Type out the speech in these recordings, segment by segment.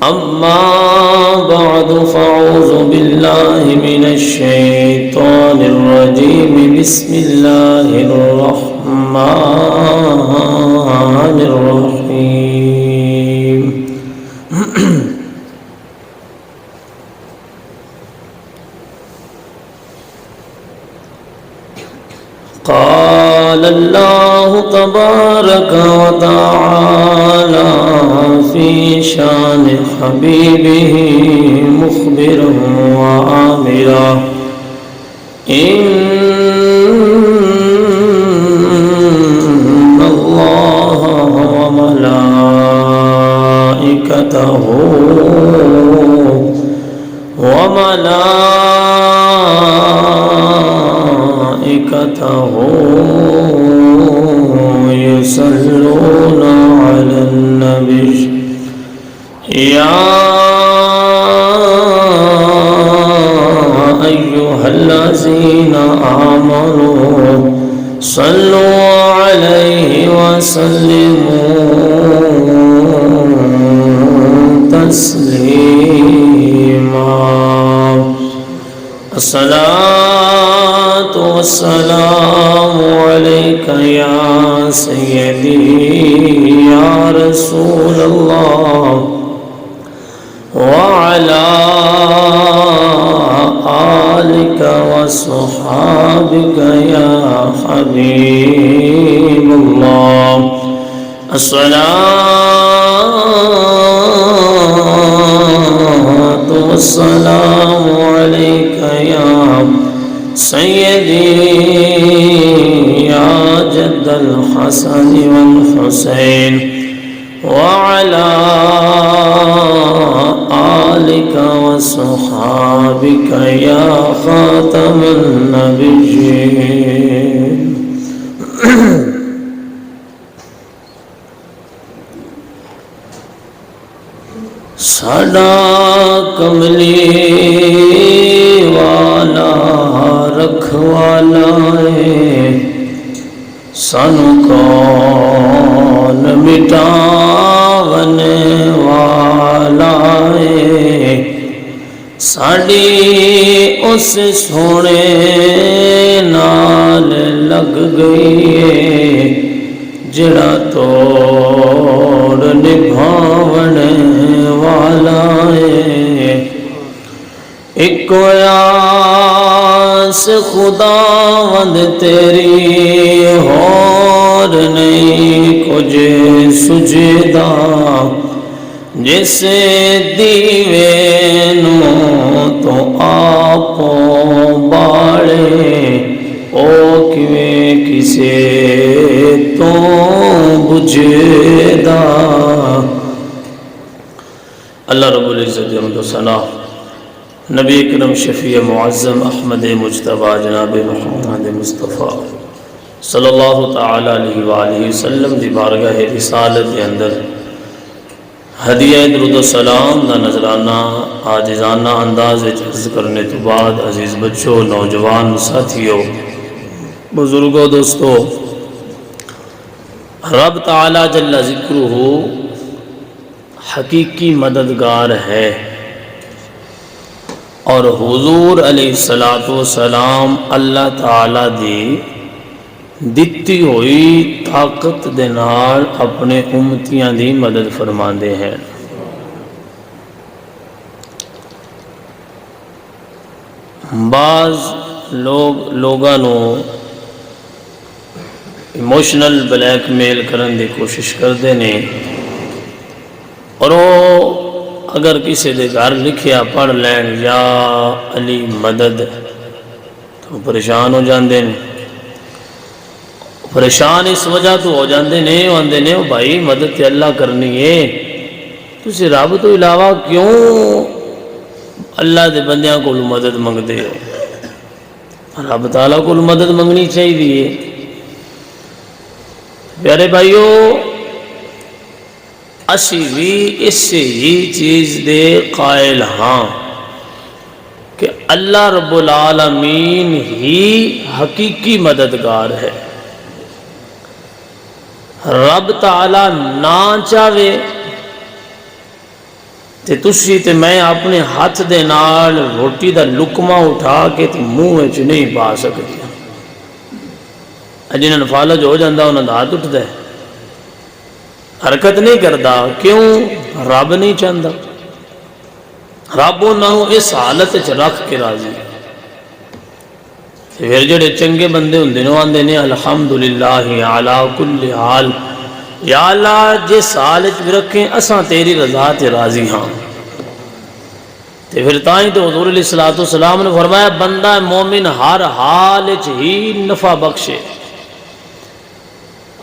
أما بعد فأعوذ بالله من الشيطان الرجيم بسم الله الرحمن الرحيم قال الله تبارك وتعالى في شان حبيبه مخبرا وآمرا إن الله وملائكته يصلون على النبي يا أيها الذين آمنوا صلوا عليه وسلموا تسليما الصلاة والسلام عليك يا سيدي يا رسول الله وعلى آلك وصحابك يا حبيب الله الصلاة والسلام عليك يا سيدي يا جد الحسن والحسين وعلى آلك وصحابك يا خاتم النبيين ساڈا کملی والا رکھوالا ہے سانو کون مٹاون والا ہے ساڈی اس سونے نال لگ گئی ہے جڑا توڑ نبھاون والا ہے ایک آس خداوند تیری اور نہیں کچھ سجدہ جیسے دیوے نو تو آپ باڑے او کیویں کسے تو بجھدا اللہ رب العزت حمد و ثنا نبی اکرم شفیع معظم احمد مجتبی جناب محمد مصطفیٰ صلی اللہ تعالی علیہ وآلہ وسلم دی بارگاہ رسالت کے اندر ہدیہ درود و سلام دا نظرانہ عاجزانہ انداز عرض کرنے تو بعد عزیز بچوں نوجوان ساتھیوں بزرگوں دوستو رب تعالی جل ذکرہ حقیقی مددگار ہے اور حضور علیہ السلام اللہ تعالی دی دتی ہوئی طاقت دے نال اپنے امتیاں دی مدد فرماندے ہیں بعض لوگاں نو ایموشنل بلیک میل کرن دی کوشش کردے نے اور وہ اگر کسی دے گھر لکھیا پڑھ لین یا علی مدد تو پریشان ہو جاندے نے پریشان اس وجہ تو ہو جاندے نے آندے نے بھائی مدد تے اللہ کرنی ہے تسی رب تو علاوہ کیوں اللہ دے بندیاں کو مدد منگدے ہو رب تعالیٰ کو مدد منگنی چاہیے پیارے بھائیو اسی بھی اس سے ہی چیز دے قائل ہاں کہ اللہ رب العالمین ہی حقیقی مددگار ہے رب تعالیٰ نہ چاہے تے تسی تے میں اپنے ہاتھ دے نال روٹی دا لقمہ اٹھا کے تے منہ وچ نہیں پا سکتی. جنہاں فالج ہو جاندہ انہاں دا ہاتھ اٹھدا ہے، حرکت نہیں کردا. کیوں؟ رب نہیں چاہتا. رب انہاں اس حالت وچ رکھ کے راضی. پھر جڑے چنگے بندے ہوندے نے آندے نے الحمدللہ علی کل حال، یا اللہ جس حال وچ بھی رکھیں اساں تیری رضا تے راضی ہاں. تے پھر تائیں تو حضور علیہ الصلوۃ نے فرمایا بندہ مومن ہر حال وچ ہی نفع بخشے.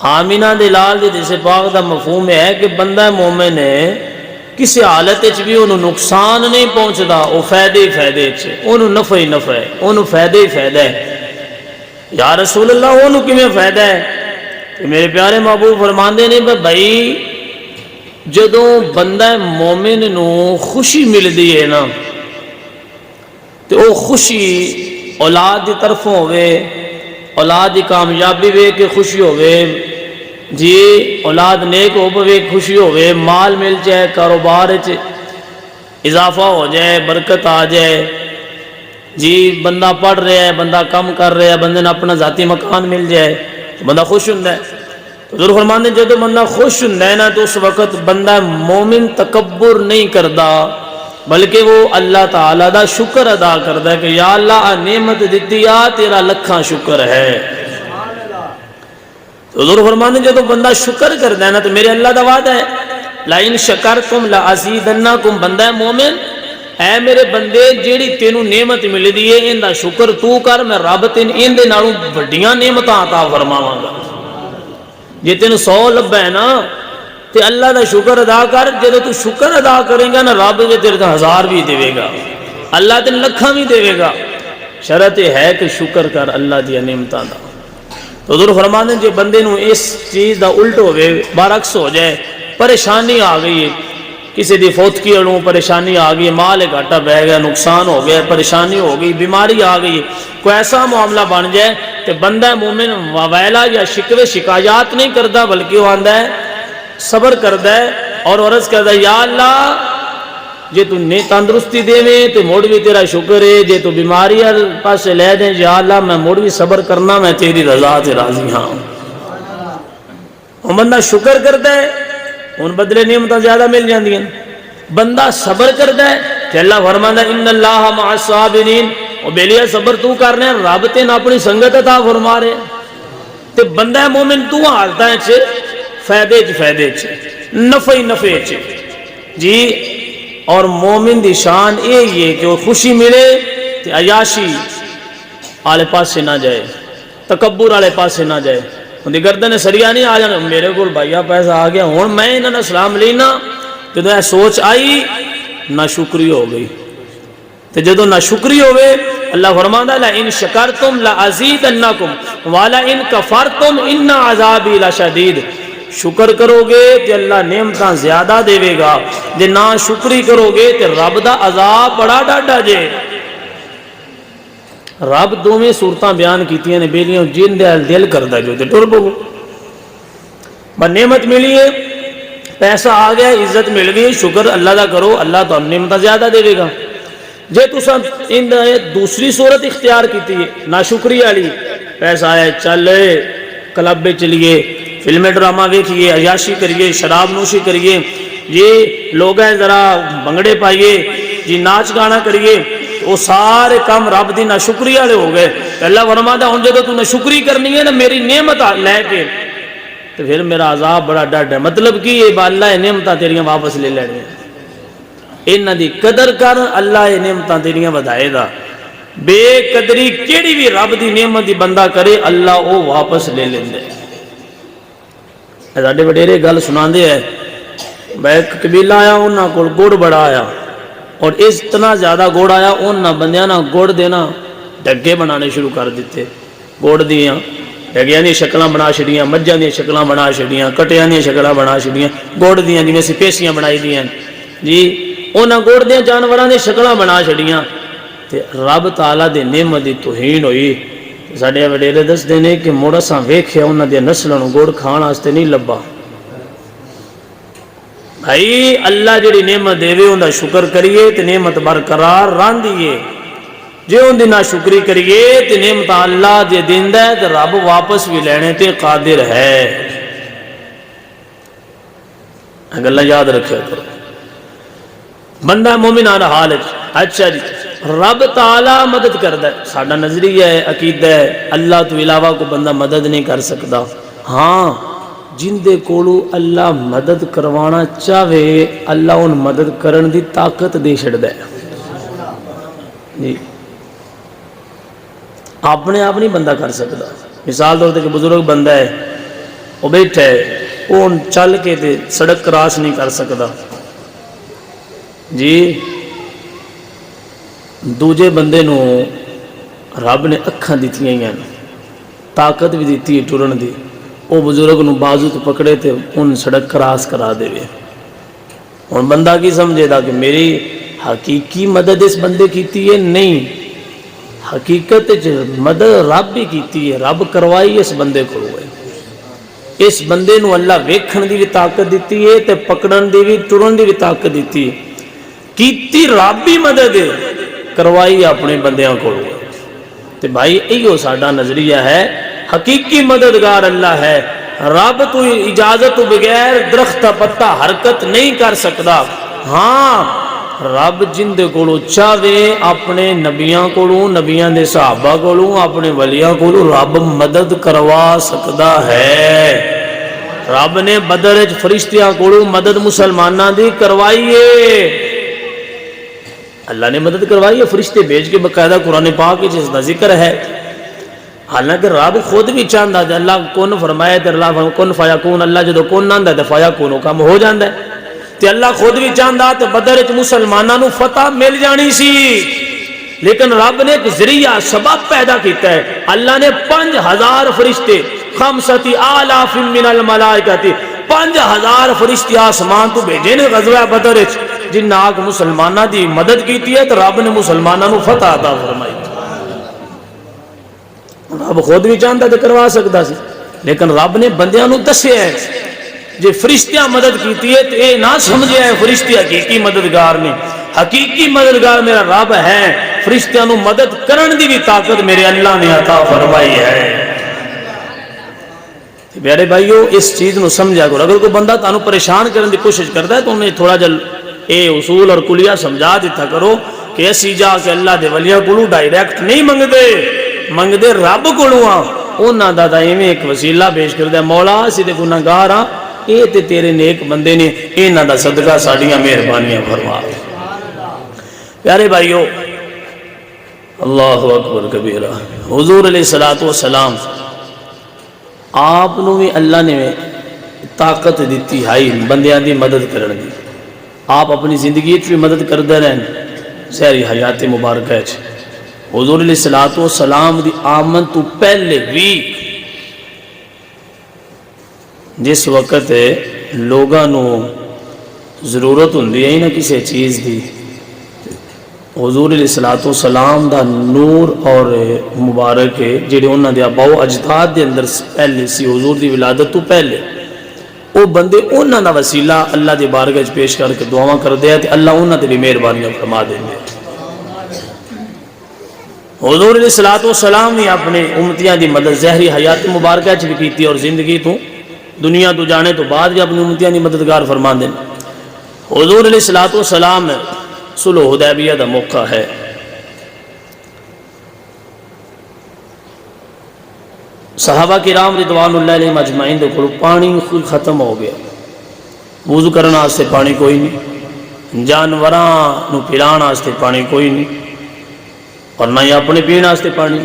آمینہ دے لال دے جیسے پاک دا مفہوم ہے کہ بندہ مومن ہے کسی حالت وچ بھی انہوں نقصان نہیں پہنچدا، وہ فائدے ہی فائدے چھے، انہوں نفع ہی نفع ہے، انہوں فائدے ہی فائدہ ہے. یا رسول اللہ انہوں کی میں فائدہ ہے؟ کہ میرے پیارے محبوب فرماندے نے بھائی جدوں بندہ مومن نو خوشی مل دی ہے نا تو وہ خوشی اولاد دی طرفوں ہوئے، اولاد دی کامیابی وے کے خوشی ہوئے، جی اولاد نیک ہو پوے خوشی ہوئے، مال مل جائے، کاروبار اضافہ ہو جائے، برکت آ جائے، جی بندہ پڑھ رہا ہے، بندہ کم کر رہا ہے، بندے نے اپنا ذاتی مکان مل جائے تو بندہ خوش ہوتا ہے. حضور فرماتے ہیں جب بندہ خوش ہوتا ہے نا تو اس وقت بندہ مومن تکبر نہیں کرتا بلکہ وہ اللہ تعالیٰ دا شکر ادا کرتا ہے کہ یا اللہ نعمت دیتی آ تیرا لکھاں شکر ہے. حضور فرماتے ہیں جب بندہ شکر کرتا ہے نا تو میرے اللہ دا وعدہ ہے لَإِن شَكَرْتُمْ لَأَزِيدَنَّكُمْ بندہ مومن اے میرے بندے جیڑی تینوں نعمت مل دی ہے ان دا شکر تو کر، میں رب تین ان دے نالوں بڑیاں نعمتاں عطا فرماواں گا. جے تینوں 100 لبا ہے نا تے اللہ دا شکر ادا کر، جے تو شکر ادا کریں گا نا رب جے تیرے 1000 بھی دے گا، اللہ تین لکھاں بھی دے گا. شرط یہ ہے کہ شکر کر اللہ دی نعمتاں دا. حضور فرماتے ہیں جو بندے نو اس چیز دا الٹ ہوئے برعکس ہو جائے، پریشانی آ گئی ہے، کسی دی فوتگی والوں پریشانی آ گئی، مال گھاٹا بہ گیا، نقصان ہو گیا، پریشانی ہو گئی، بیماری آ گئی، کوئی ایسا معاملہ بن جائے کہ بندہ مومن ویلا یا شکوے شکایات نہیں کرتا بلکہ وہ آندا ہے صبر کرتا ہے اور عرض کرتا ہے یا اللہ جے تو نے تندرستی دے میں تو موڑ بھی تیرا شکر ہے، جے تو بیماری پاس لے دیں یا اللہ میں موڑ بھی صبر کرنا، میں تیری رضا تے راضی ہاں. وہ بندہ شکر کرتا ہے ان بدلے نعمتیں زیادہ مل جاندی ہیں. بندہ صبر کرتا ہے کہ اللہ فرماتا ہے ان اللہ مع الصابرین، وہ بیلیا صبر تو کرنے رب تین اپنی سنگت عطا فرما رہے. تے بندہ مومن تو حالتاں وچ فائدے نفع ہی نفع جی. اور مومن دی شان یہ ہے کہ وہ خوشی ملے تے عیاشی آلے پاس سے نہ جائے، تکبر آلے پاس سے نہ جائے. ان دی گردن سریا نہیں آ جانا میرے کو بھائیا پیسہ آ گیا ہوں میں انہوں نے سلام لینا. جدو یہ سوچ آئی نہ شکری ہو گئی. تو جدو نہ شکری ہوئے اللہ فرماتا ہے لَإِن شَكَرْتُمْ لَأَزِيدَنَّكُمْ وَلَإِن كَفَرْتُمْ إِنَّ عَذَابِي لَشَدِيدٌ. شکر کرو گے تو اللہ نعمتاں زیادہ دے گا، جے نہ شکری کرو گے تو رب دا عذاب بڑا ڈاڈا جے. رب دو میں صورتاں بیان کیتی ہیں بیلیاں جن دل کردہ جو تے ٹر بگو. بس نعمت ملی ہے، پیسہ آ گیا، عزت مل گئی، شکر اللہ دا کرو، اللہ تو نعمتاں زیادہ دے گا. جے تساں ان دوسری صورت اختیار کیتی ہے ناشکری والی، پیسہ آیا چلے کلب میں چلیے، فلمیں ڈرامہ دیکھیے، عیاشی کریے، شراب نوشی کریے، یہ لوگ ہیں ذرا بنگڑے پائیے، جی ناچ گانا کریے، وہ سارے کام رب دی ناشکری والے ہو گئے. اللہ فرماتا ہے ہن جدوں تو ناشکری کرنی ہے نا میری نعمت لے کے تو پھر میرا عذاب بڑا ڈر ہے. مطلب کہ یہ اللہ نعمتاں تیریاں واپس لے لینی، انہاں دی قدر کر، اللہ یہ نعمتاں تیریاں ودائے گا. بے قدری کیڑی بھی رب دی نعمت دی بندہ کرے اللہ وہ واپس لے لیندے. ساڈے وڈیرے گل سناندے ہیں ایک قبیلہ آیا انہاں کول گڑ بڑا آیا اور اتنا زیادہ گڑ آیا انہاں بندیاں نا گڑ دینا ڈگے بنانے شروع کر دیتے. گڑ دیاں ڈگیاں دی شکلاں بنا چھڑیاں، مجھاں دی شکلاں بنا چھڑیاں، کٹیاں دی شکلاں بنا چھڑیاں، گڑ دیاں جویں سی پیسیاں بنائی دیاں جی. انہاں گڑ دیاں جانوراں دی شکلاں بنا چھڑیاں تے رب تعالیٰ دی نعمت دی توہین ہوئی. ساڈے وڈیرے دسدے نے کہ مڑ اساں ویکھیا انہاں دی نسلاں نوں گڑ کھان واسطے نہیں لبا. بھائی اللہ جڑی نعمت دے ان کا شکر کریے تو نعمت برقرار راندیے، جے ان دی ناشکری کریے تو نعمت اللہ جے دیندا ہے تو رب واپس بھی لینے تے قادر ہے۔ گلا یاد رکھے کرو، بندہ مومنانہ حال ہے، اچھا جی رب تعالی مدد کردا ہے، ساڈا نظریہ ہے، عقیدہ ہے اللہ تو علاوہ کو بندہ مدد نہیں کر سکتا۔ ہاں جن دے کولو اللہ مدد کروانا چاہے اللہ ان مدد کرن دی طاقت دے چھڑدا ہے جی، اپنے آپ نہیں بندہ کر سکتا۔ مثال طور تے کہ بزرگ بندہ ہے وہ بیٹھا ہے، وہ چل کے تے سڑک کراس نہیں کر سکتا جی، دوجے بندے نو رب نے اکھاں دتیاں ہیں، طاقت بھی دیتی ہے ٹرن دی، وہ بزرگ نو بازو تو پکڑے تے ان سڑک کراس کرا دے وے۔ اور بندہ کی سمجھے دا کہ میری حقیقی مدد اس بندے کیتی ہے؟ نہیں، حقیقت مدد رب بھی کیتی ہے، رب کروائی اس بندے کو ہوئے، اس بندے نو اللہ ویکھن دی بھی طاقت دیتی ہے تے پکڑن دی بھی ٹرن دی بھی طاقت دیتی ہے، کیتی رب بھی مدد ہے، کروائی اپنے بندیاں کو ہوئے۔ تے بھائی ایو ساڈا نظریہ ہے، حقیقی مددگار اللہ ہے، رب تو اجازت تو بغیر درخت پتا حرکت نہیں کر سکتا۔ ہاں رب جن دے کولو چاہے اپنے نبیاں کولو، نبیاں دے صحابہ کولو، اپنے ولیاں کولو رب مدد کروا سکتا ہے۔ رب نے بدر وچ فرشتیاں کولو مدد مسلماناں دی کروائی ہے، اللہ نے مدد کروائی ہے، فرشتے بھیج کے باقاعدہ قرآن پاک جس کا ذکر ہے۔ حالانکہ رب خود بھی چاہتا ہے، اللہ کن فرمایا تو اللہ کن فیکون، اللہ جدو کن آندا ہے تو فیکون کم ہو جاتا ہے، تو اللہ خود بھی چاہتا تو بدر وچ مسلمانوں فتح مل جانی سی، لیکن رب نے ایک ذریعہ سبب پیدا کیتا ہے، اللہ نے 5000 فرشتے، 50,000 من الملائکۃ، 5000 فرشتے آسمان تو بھیجے نے غزوہ بدر وچ، جن آگ مسلمانہ دی مدد کیتی ہے تو رب نے مسلمانوں فتح عطا فرمائی۔ رب خود بھی چاہتا تو کروا سکتا سی، لیکن رب نے بندیاں نو دسیا ہے، جے فرشتیاں مدد کیتی ہے تو اے نہ سمجھے ہے فرشتے حقیقی مددگار نے، حقیقی مددگار میرا رب ہے، فرشتیاں نو مدد کرن دی بھی طاقت میرے اللہ نے عطا فرمائی ہے۔ پیارے بھائیو اس چیز نو سمجھا کرو، اگر کوئی بندہ تانوں پریشان کرنے دی کوشش کرتا ہے تو انہیں تھوڑا جل اے اصول اور کلیہ سمجھا دیتا کرو کہ ایسی جا کے اللہ دے ولیاں کولو ڈائریکٹ نہیں منگدے رب کولو ہاں، انہاں دا ایویں ایک وسیلہ پیش کردا مولا اسی تے گناہگار ہاں، اے تے تیرے نیک بندے نے، انہاں دا صدقہ ساڈیاں مہربانیاں فرما۔ پیارے بھائیو اللہ اکبر کبیرہ، حضور علیہ الصلوۃ والسلام آپ نو بھی اللہ نے طاقت دیتی ہے بندیاں دی مدد کرن دی، آپ اپنی زندگی بھی مدد کردے رہن، ساری حیات مبارکہ ہے۔ حضور علیہ الصلوۃ والسلام دی آمد تو پہلے بھی جس وقت لوگاں نو ضرورت ہوندی ہے نا کسی چیز دی، حضور علیہ الصلوۃ والسلام دا نور اور مبارک جڑے انہاں دے آباء و اجداد دے اندر پہلے سی، حضور دی ولادت تو پہلے وہ بندے انہاں دا وسیلہ اللہ دی بارگاہ وچ پیش کر کے دعاواں کردے تے اللہ انہاں تے بھی مہربانیاں فرما دیندے۔ حضور علیہ الصلوۃ والسلام نے اپنے امتیاں دی مدد ظاہری حیات مبارکہ وچ بھی کیتی اور زندگی تو دنیا تو جانے تو بعد بھی اپنی امتیاں دی مددگار فرماندے۔ حضور علیہ الصلوۃ والسلام صلح حدیبیہ دا موقع ہے، صحابہ کرام رضوان اللہ علیہم اجمعین دے کول پانی ختم ہو گیا، وضو کرنے واسطے پانی کوئی نہیں، جانوراں نو پلان واسطے پانی کوئی نہیں، اور نہ ہی اپنے پینے واسطے پانی۔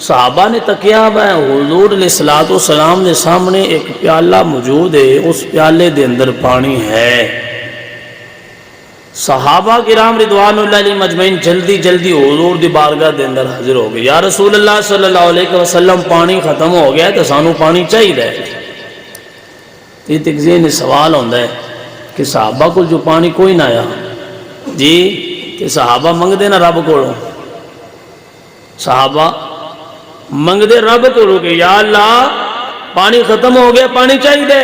صحابہ نے تکیا ہے حضور علیہ الصلوۃ والسلام کے سامنے ایک پیالہ موجود ہے، اس پیالے دے اندر پانی ہے۔ صحابہ کرام رضوان اللہ علیہم اجمعین جلدی جلدی حضور دی بارگاہ دے اندر حاضر ہو گئے، یا رسول اللہ صلی اللہ علیہ وسلم پانی ختم ہو گیا تو سانو پانی چاہیے۔ یہ ایک ذہن سوال ہوتا ہے کہ صحابہ کو جو پانی کوئی نہ آیا جی، کہ صحابہ منگدے نا رب کو، صحابہ منگدے رب کو کہ یا اللہ پانی ختم ہو گیا، پانی چاہیے۔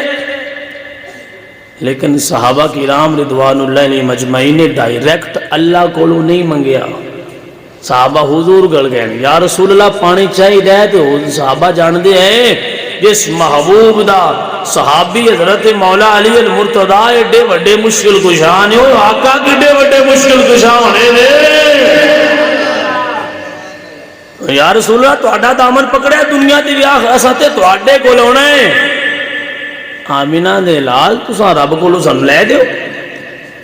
لیکن صحابہ کرام رضوان اللہ علیہ مجمعین نے ڈائریکٹ اللہ کو نہیں منگیا. صحابہ حضور گل گئے یا رسول اللہ پانی چاہیے ہے. تو صحابہ جان دے ہیں جس محبوب دا صحابی حضرت مولا علی المرتضیٰ ایڈے وڈے مشکل کشا نے وہ آقا کڈے وڈے مشکل کشا ہونے دے. یا رسول اللہ تہاڈا دامن پکڑیا دنیا دی ویاہ اساں تے تہاڈے کول آنا ہے. آمینہ دے لال تساں رب کولوں سن لے دیو.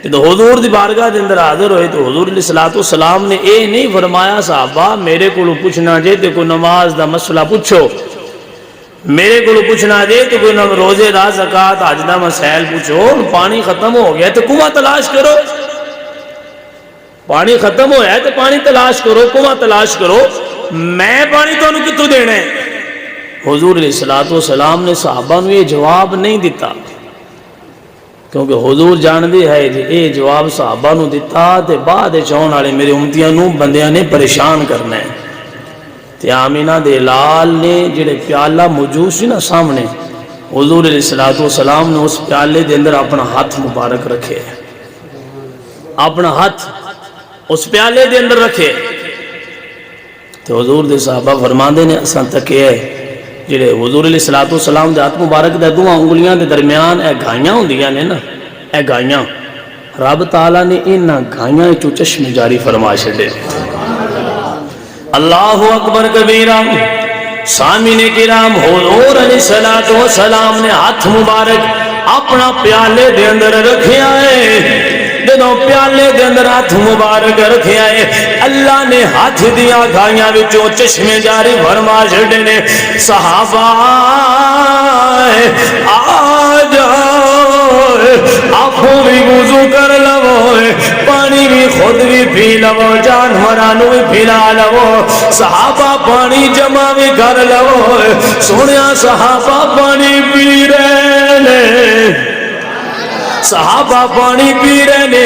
جدو حضور دی بارگاہ دے اندر حاضر ہوئے تو حضور علیہ السلام نے اے نہیں فرمایا صحابہ میرے کولوں پوچھنا جے تے کوئی نماز دا مسئلہ پوچھو, میرے کولوں پوچھنا جے تے کوئی روزے دا زکات حج دا مسائل پوچھو. پانی ختم ہو گیا تے کنواں تلاش کرو, پانی ختم ہویا ہے تے پانی تلاش کرو, کنواں تلاش کرو. میں پانی تانوں کتوں دینا ہے؟ حضور علیہ السلام نے صحابہ نے یہ جواب نہیں دیتا کیونکہ حضور جان دے ہے جی یہ جواب صحابہ نو دیتا تے بعد چون والے میرے امتیاں نو بندیاں نے پریشان کرنا ہے. تے آمینہ دے لال نے جڑے پیالہ موجود سی نا سامنے, حضور علیہ السلام نے اس پیالے دے اندر اپنا ہاتھ مبارک رکھے, اپنا ہاتھ اس پیالے دے اندر رکھے. تو حضور دے صحابہ فرماندے نے اساں تکے ہے جڑے حضور علیہ السلام دے ہاتھ مبارک دے دوہاں انگلیاں دے درمیان اے گھائیاں ہوندیاں نے نا, اے گھائیاں رب تعالیٰ نے انہاں گھائیاں چو چشم جاری فرما چھڑے. اللہ اکبر کبیرہ. سامعین کرام حضور علیہ السلام نے ہاتھ مبارک اپنا پیالے دے اندر رکھیا ہے. جدوں پیالے دے اندر ہاتھ مبارک رکھیا ہے اللہ نے ہاتھ دیا گھائیاں وچوں چشمے جاری فرما چھڑے نے. صحابہ آ جاؤ آپ بھی وضو کر لو, پانی بھی خود بھی پی لو, جانورانو بھی پلا لو, صحابہ پانی جمع بھی کر لو. سنیا صحابہ پانی پی رہے نے, صحابہ پانی پی رہے نے,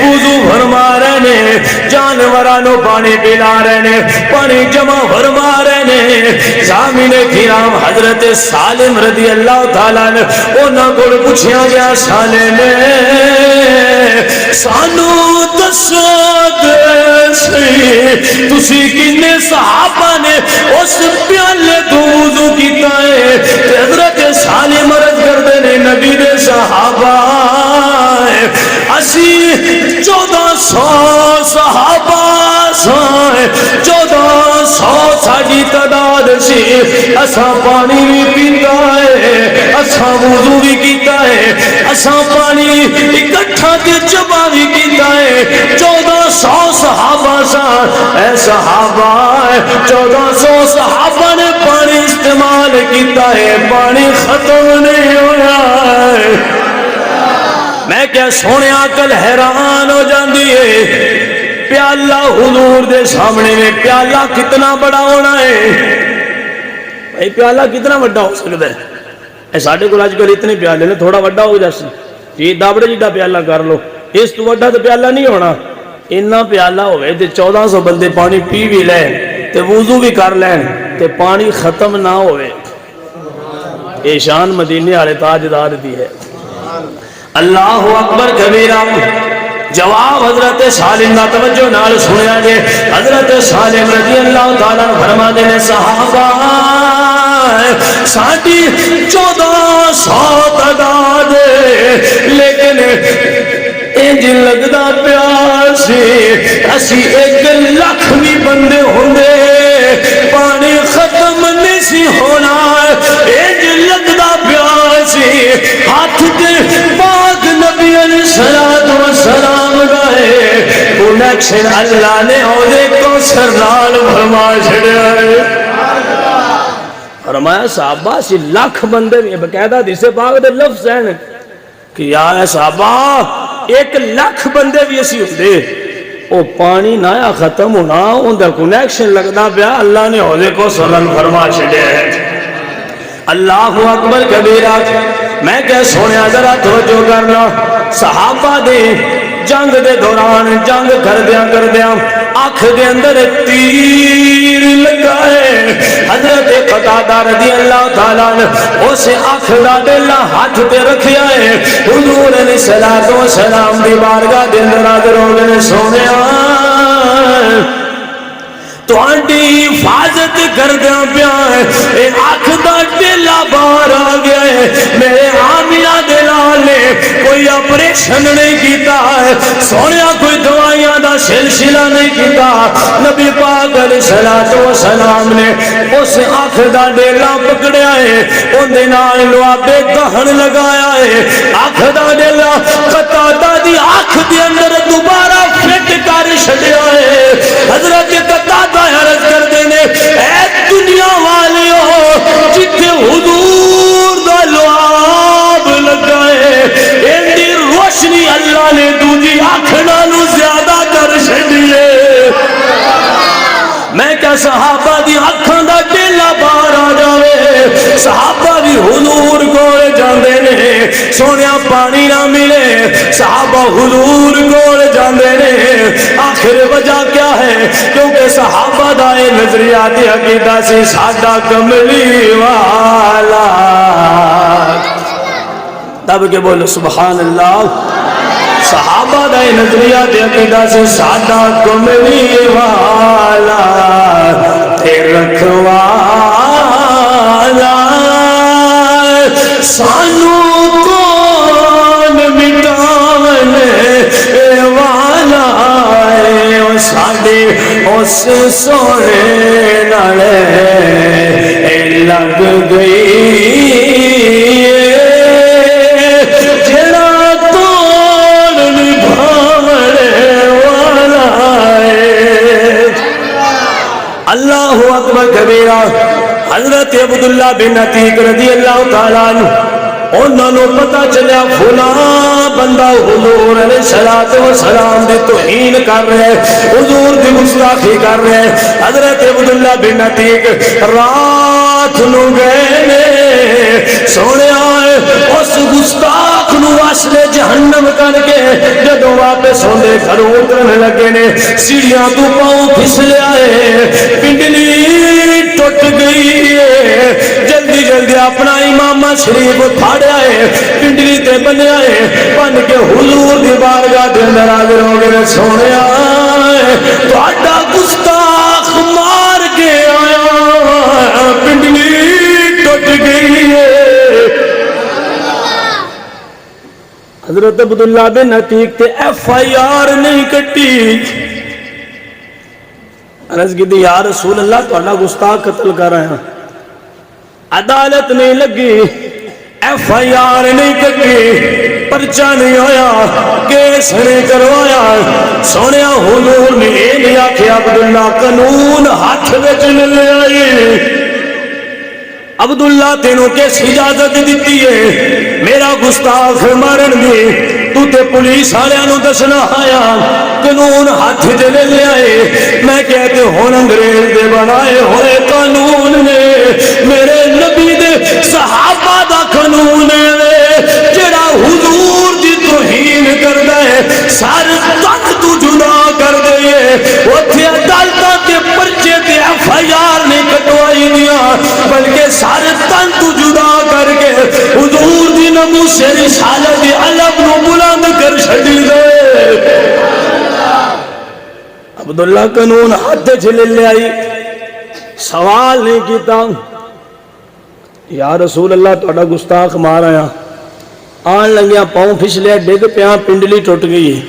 وضو فرما رہے نے, جانورانو پانی پلا رہے نے, پانی جمع فرما رہے نے. سامعین کرام حضرت سالم رضی اللہ تعالیٰ نے انہاں کو پوچھیا گیا سالم نے سانو دسو تسی کنے صحابہ نے اس پیالے تو وضو کیتا ہے؟ حضرت سالم عرض کردے نے نبی دے صحابہ اسی 1400 صحابہ سائے, 1400 ساڑی تعداد سی. اساں پانی بھی پیتا ہے, اساں وضو بھی کیتا ہے, اساں پانی اکٹھا کے جمع بھی کیتا ہے. 1400 صحابہ سائے, اے صحابہ 1400 صحابہ نے پانی استعمال کیتا ہے, پانی ختم نہیں ہویا ہے. میں کیا سونے عقل حیران ہو جاندی ہے. پیالہ حضور دے سامنے میں پیالہ کتنا بڑا ہونا ہے؟ بھائی پیالہ کتنا بڑا ہو سکتا ہے؟ اے ساڑھے کو آج کل اتنے پیالے نے, تھوڑا بڑا ہو جیسے یہ دابڑے جیڑا پیالہ کر لو, اس تو بڑا تو پیالہ نہیں ہونا. انہا پیالہ ہوئے تے 1400 بندے پانی پی بھی لیں تے وضو بھی کر لیں تے پانی ختم نہ ہوئے. یہ شان مدینے والے تاجدار دی ہے. اللہ اکبر کبیرہ. جواب حضرت سالم دا توجہ نال سنیا جے. حضرت سالم رضی اللہ تعالیٰ فرما دے نے صحابہ ساڑھی 1400 تعداد لیکن انج لگدا پیار سی اسی 1 لاکھ بھی بندے ہوندے پانی ختم نہیں سی ہونا. انج لگدا پیار سی ہاتھ دے پاک نبی علیہ السلام گئے کنیکشن اللہ نے عہدے کو سرنال فرما چھڑیا ہے. فرمایا صحابہ سی لاکھ بندے بھی بقاعدہ دیسے پاک دے لفظ ہیں کہ یا صحابہ 1 لاکھ بندے بھی اسی ہوندے او پانی نایا ختم ہونا ان دا کنیکشن لگنا پیا اللہ نے عہدے کو سرنال فرما چھڑیا ہے. اللہ اکبر کبیرہ. میں کہ سونے ذرا توجہ کرنا صحابہ دے جنگ دے دوران جنگ کردیاں اکھ دے اندر تیر لگائے حضرت قتادہ رضی اللہ تعالیٰ عنہ اس اکھ دا ڈیلا ہاتھ پہ رکھیا ہے حضور علیہ الصلوۃ والسلام دی بارگاہ دے اندر حاضر ہو گئے سونیا تہاڈی حفاظت کردیاں پیا اے اکھ دا ڈیلا باہر آ گیا ہے میرے آمینہ دے لال نے کوئی آپریشن نہیں کیتا ہے سونیا کوئی دوائیاں دا سلسلہ نہیں کیتا نبی پاک علیہ الصلوۃ والسلام نے اس اکھ دا ڈیلا پکڑیا ہے اون دے نال لوابے دہن لگایا ہے اکھ دا ڈیلا قتادہ دی اکھ دے اندر دوبارہ فٹ کر چھڈیا ہے حضرت قتادہ عرض کر دینے اے دنیا والیو جتھے حضور دا لواب لگائے ایندی روشنی اللہ نے دوجی اکھ نالوں زیادہ کر چھڈیے میں کیا صحابہ دی اکھاں دا ڈیلا باہر آ جاوے صحابہ بھی حضور کول جاندے نے سونیا پانی نہ ملے صحابہ حضور کول جاندے نے آخر وجہ کیا ہے کیونکہ صحابہ دا اے نظریات عقیدہ سے ساڈا کملی والا تب کہ بولو سبحان اللہ صحابہ دا نظریات عقیدہ سے ساڈا کملی والا تے رکھوالا سانو کون مٹانے والا ہے ساڈے اس سونے نالے لگ گئی اللہ اکبر کبیرہ حضرت عبداللہ بن عتیق رضی اللہ تعالیٰ عنہ انہوں نے پتا چلیا فلاں بندہ حضور علیہ الصلوۃ والسلام دی توہین کر رہے حضور دی گستاخی کر رہے حضرت عبداللہ بن عتیق رات نو گئے نے سونے آئے اس گستاخ نو واسلے جہنم کر کے جدو واپس ہوندے گھر اترنے لگے نے سیڑھیاں تو پاؤں پھسلے آئے پنڈلی ٹوٹ گئی ہے جلدی جلدی اپنا امامہ شریف اٹھاڑیا ہے پنڈلی تے بنیا ہے بن کے حضور دی بارگاہ دے اندر حاضر ہو گئے سونے آئے تہاڈا گستاخ مار کے آیا پنڈلی ٹوٹ گئی ہے حضرت عبداللہ بن عتیق تے ایف آئی آر نہیں کٹی عرض کی دی یا رسول اللہ تہاڈا گستاخ قتل کر رہے ہیں عدالت نہیں لگی ایف آئی آر نہیں کٹی پرچہ نہیں ہویا کیس نہیں کروایا سونیا حضور نے یہ نہیں آکھیا عبداللہ قانون ہاتھ وچ لے آئی عبداللہ تینوں کیس اجازت دیتی ہے میرا گستاخ مارن دی تو تے پولیس والوں نو دسنا آیا قانون ہاتھ چ لے آئے میں کہتے ہن انگریز دے بنائے ہوئے قانون نے میرے نبی دے صحابہ دا قانون ہے جڑا حضور دی توہین کردا ہے سارے تن تو جدا کر دے اوتھے عدالتاں تے پرچے تے ایف آئی آر نہیں کٹوائی دیاں بلکہ سارے تن تو جدا کر کے حضور دی ناموس رسالت دی علم نو بلند کر چھڈی دے عبداللہ قانون ہاتھ چ لے آئی سوال نہیں کیتا یا رسول اللہ تہاڈا گستاخ مار آیا آن لگیا پاؤں پھسلیا ڈگ پیا پنڈلی ٹوٹ گئی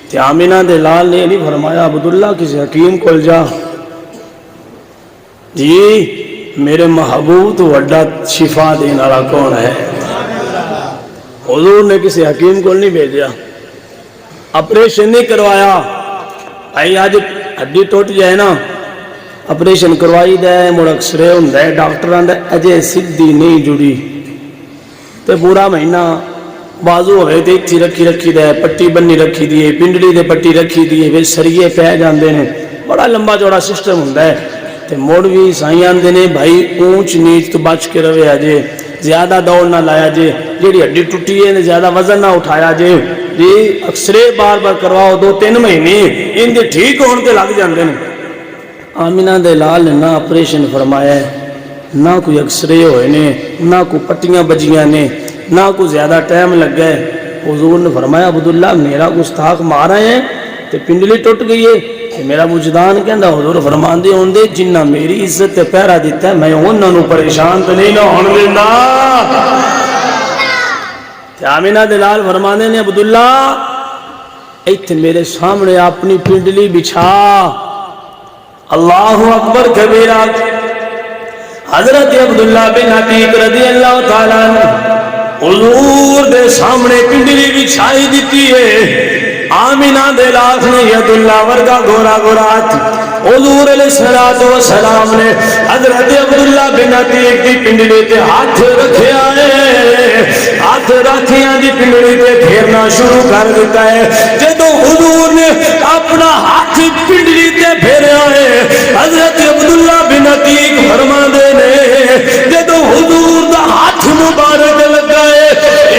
تے آمینہ دے لال نے نہیں فرمایا عبداللہ کسی حکیم کول جا جی میرے محبوب تو وڈا شفا دین والا کون ہے حضور نے کسی حکیم کو نہیں بھیجا آپریشن نہیں کروایا بھائی آج ہڈی ٹوٹ جائے نا آپریشن کروائی دے مڑ ایکسرے ہوندا ہے ڈاکٹر آندا اجے سیدھی نہیں جڑی تے پورا مہینہ بازو ہوئے تے اتھی رکھی دے پٹی بنی رکھی دی پنڈلی دے پٹی رکھی دی وچ سریے پے جاندے نے بڑا لمبا چوڑا سسٹم ہوندا ہے تے موڑ بھی سائیں آندے نے بھائی اونچ نیچ تو بچ کے روے اجے زیادہ دوڑ نہ لایا جے جیڑی ہڈی ٹوٹی ہے زیادہ وزن نہ اٹھایا جے جی اکسرے بار بار کرواؤ 2-3 مہینے ان دے ٹھیک ہونے تے لگ جاندے نے۔ آمینہ دے لال نے نہ آپریشن فرمایا ہے، نہ کوئی اکسرے ہوئے نے، نہ کوئی پٹیاں بجیاں نے، نہ کوئی زیادہ ٹائم لگ گئے۔ حضور نے فرمایا عبداللہ میرا گستاخ مارا ہے تے پنڈلی ٹوٹ گئی ہے کہ میرا وجدان کہندا حضور فرماندے ہوندے جنہ میری عزت تے پہرا دیتا ہے میں انہاں نوں پریشان تے نہیں نہ ہون دیندا۔ تے آمینہ دلال فرماندے نے عبداللہ ایتھے میرے سامنے اپنی پنڈلی بچھا۔ اللہ اکبر کبیرہ۔ حضرت عبداللہ بن عتیق رضی اللہ تعالیٰ عنہ حضور دے سامنے پنڈلی بچھائی دیتی ہے۔ آمینہ دے لاکھ نے ید اللہ ورگا گورا گورا ہاتھ حضور علیہ السلام نے حضرت عبداللہ بن عتیق دی پنڈلی تے ہاتھ رکھے آئے، ہاتھ رکھیاں دی پنڈلی تے پھیرنا شروع کر دیتا ہے۔ جدو حضور نے اپنا ہاتھ پنڈلی تے پھیرے آئے حضرت عبداللہ بن عتیق فرما دے نے جدو حضور دا ہاتھ مبارک لگا ہے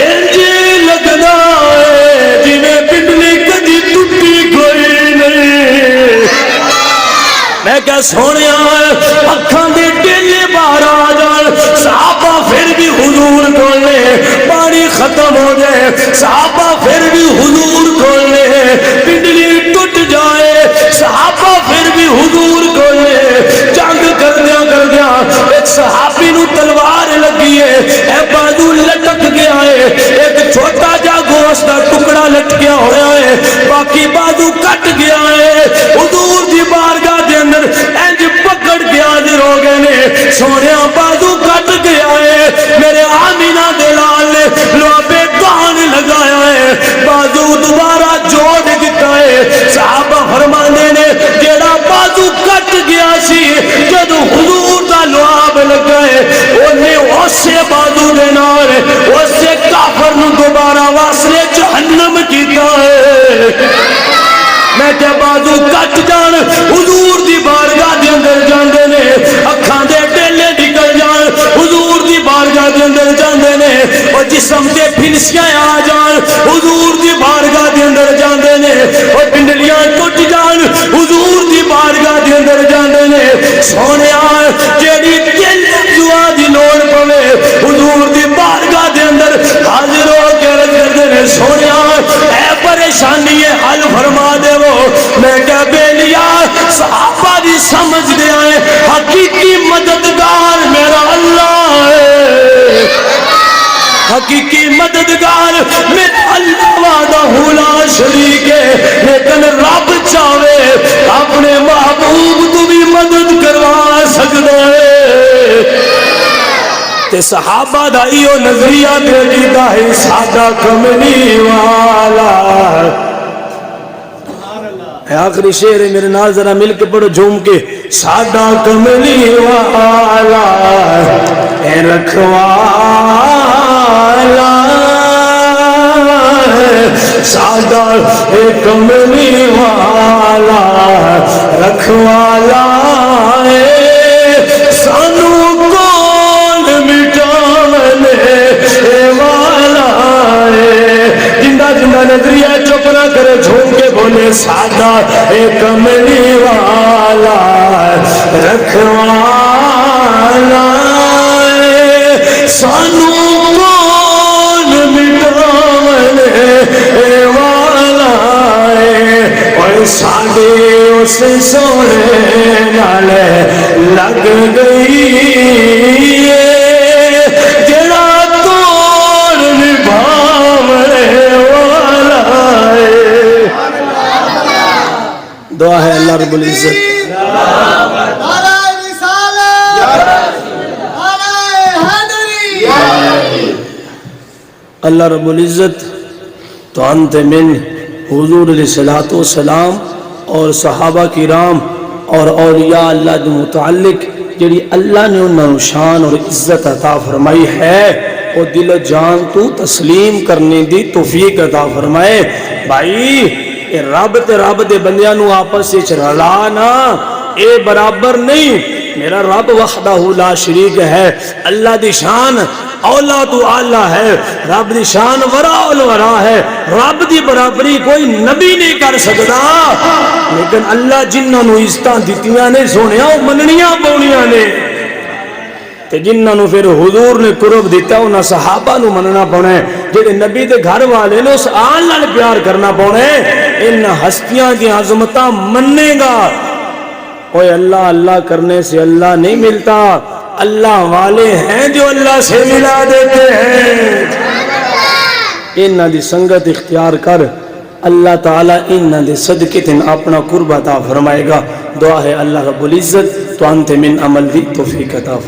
انجی لگنا ہے جنہیں پنڈلی کدی ٹوٹی کوئی نہیں۔ میں کہا سونے اکھاں دے ڈیلے باہر آ جان، صحابہ پھر بھی حضور کھول لے، پانی ختم ہو جائے صحابہ پھر بھی حضور کھول لے، پنڈلی ٹوٹ جائے صحابہ پھر بھی حضور کھول لے۔ جنگ کردیاں کردیاں ایک صحابی نو تلوار لگی ہے، اے بازو لٹک گیا ہے، ایک چھوٹا جا گوشت دا ٹکڑا لٹکیا ہوا ہے، باقی بازو کٹ گیا ہے۔ حضور دی بارگاہ دے اندر انج پکڑ گیا دے روگے نے سونیا بازو کٹ گیا ہے، میرے آمینہ دلال نے لوبے کان لگایا ہے، بازو دوبارہ جوڑ دیتا ہے۔ صحابہ فرمانے نے جیڑا بازو کٹ گیا سی جدو حضور دا لواب لگا ہے انہیں اسے بازو دے نال اسے کافر نو دوبارہ واسلے جہنم کیتا ہے۔ میں کہ بازو کٹ جان حضور دی بارگاہ دے اندر جاندے نے، اکھاں دے ڈیلے نکل جان حضور دی بارگاہ دے اندر جاندے نے، اور جسم دے پھنسیاں آ جان حضور دی بارگاہ دے اندر جاندے نے، اور پنڈلیاں ٹوٹ جان حضور دی بارگاہ دے اندر جاندے نے۔ سونیا جیڑی دل دعا دی لوڑ پوے حضور دی بارگاہ دے اندر حاضر ہو کے عرض کردے نے سونیا اے پریشانی ہے حل فرما دے وہ۔ میں کہا بیلیا صحابہ دی سمجھ دے آئے حقیقی مددگار میرا اللہ ہے، حقیقی مددگار میرا اللہ وحدہ لا شریک ہے، لیکن رب چاہے اپنے محبوب تو بھی مدد کروا سکتا ہے۔ تے صحابہ دا ایو نظریہ دے دیتا ہے سادہ کملی والا۔ آخری شعر ہے میرے نال ذرا مل کے پڑھو جھوم کے، سادہ کملی والا اے رکھوالا، سادہ اے کملی والا رکھوالا سانو کون مٹانے والا ہے۔ جندہ جندہ نظریہ چپ نہ کرے جھوم کے بولے سادہ اے کملی والا رکھوالا سانو کون مٹانے والا ہے۔ اور ساڑے اس سونے نال لگ گئی جڑا توڑ نبھاونے والا ہے۔ دعا ہے اللہ رب العزت اللہ رب العزت تو انت من حضور علیہ السلام اور صحابہ کرام اور اولیاء اللہ کے متعلق جڑی اللہ نے انہوں شان اور عزت عطا فرمائی ہے وہ دل و جان تو تسلیم کرنے دی توفیق عطا فرمائے۔ بھائی اے رب تے رب دے بندیاں نو آپس سے رلانا اے برابر نہیں۔ میرا رب وحدہ لا شریک ہے، اللہ دی شان اولا تو آلہ ہے، رب دی شان ورا الورا ہے، رب دی برابری کوئی نبی نہیں کر سکتا، لیکن اللہ جنہاں نو عزتاں دتیاں نے سونیا او مننیاں پاونیاں نے، تے جنہاں نو پھر حضور نے قرب دیتا انہاں صحابہ نو مننا پونا ہے، جڑے نبی دے گھر والے نے اس آل نال پیار کرنا پونا ہے، ان ہستیاں دی عظمتاں مننے گا۔ اوے اللہ اللہ کرنے سے اللہ نہیں ملتا، اللہ والے ہیں جو اللہ سے ملا دیتے ہیں۔ انہاں دی سنگت اختیار کر، اللہ تعالیٰ انہاں دے صدقے تن اپنا قرب عطا فرمائے گا۔ دعا ہے اللہ رب العزت تو انت من عمل دی توفیق عطا فرمائے۔